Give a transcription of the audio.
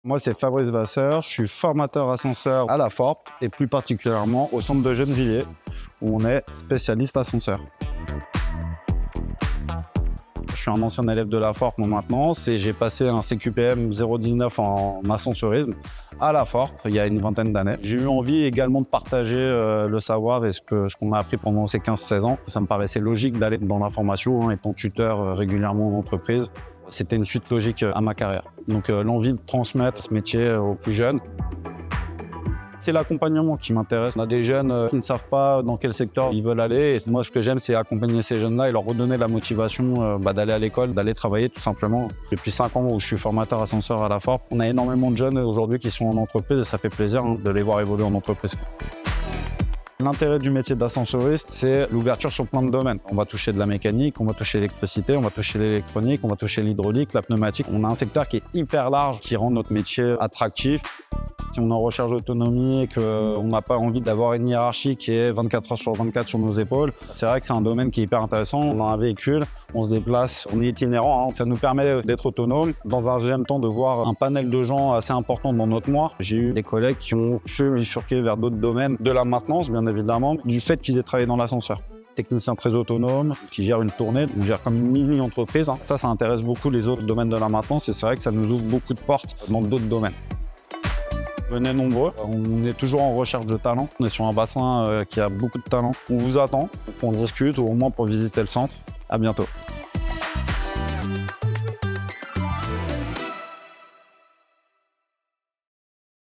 Moi, c'est Fabrice Vasseur, je suis formateur ascenseur à la Forp et plus particulièrement au centre de Gennevilliers où on est spécialiste ascenseur. Je suis un ancien élève de la Forp maintenant et j'ai passé un CQPM 019 en ascensorisme à la Forp il y a une vingtaine d'années. J'ai eu envie également de partager le savoir et ce qu'on m'a appris pendant ces 15-16 ans. Ça me paraissait logique d'aller dans la formation étant tuteur régulièrement en entreprise. C'était une suite logique à ma carrière. Donc l'envie de transmettre ce métier aux plus jeunes. C'est l'accompagnement qui m'intéresse. On a des jeunes qui ne savent pas dans quel secteur ils veulent aller. Et moi, ce que j'aime, c'est accompagner ces jeunes-là et leur redonner la motivation d'aller à l'école, d'aller travailler tout simplement. Depuis 5 ans où je suis formateur ascenseur à la Forp, on a énormément de jeunes aujourd'hui qui sont en entreprise et ça fait plaisir de les voir évoluer en entreprise. L'intérêt du métier d'ascensoriste, c'est l'ouverture sur plein de domaines. On va toucher de la mécanique, on va toucher l'électricité, on va toucher l'électronique, on va toucher l'hydraulique, la pneumatique. On a un secteur qui est hyper large, qui rend notre métier attractif. Si on est en recherche d'autonomie et qu'on n'a pas envie d'avoir une hiérarchie qui est 24 heures sur 24 sur nos épaules, c'est vrai que c'est un domaine qui est hyper intéressant. On a un véhicule, on se déplace, on est itinérant, hein. Ça nous permet d'être autonome. Dans un deuxième temps, de voir un panel de gens assez important dans notre mois. J'ai eu des collègues qui ont pu bifurquer vers d'autres domaines de la maintenance, bien évidemment, du fait qu'ils aient travaillé dans l'ascenseur. Technicien très autonome, qui gère une tournée, qui gère comme une mini-entreprise. Ça intéresse beaucoup les autres domaines de la maintenance et c'est vrai que ça nous ouvre beaucoup de portes dans d'autres domaines. Venez nombreux, on est toujours en recherche de talent. On est sur un bassin qui a beaucoup de talent. On vous attend pour qu'on discute ou au moins pour visiter le centre. À bientôt.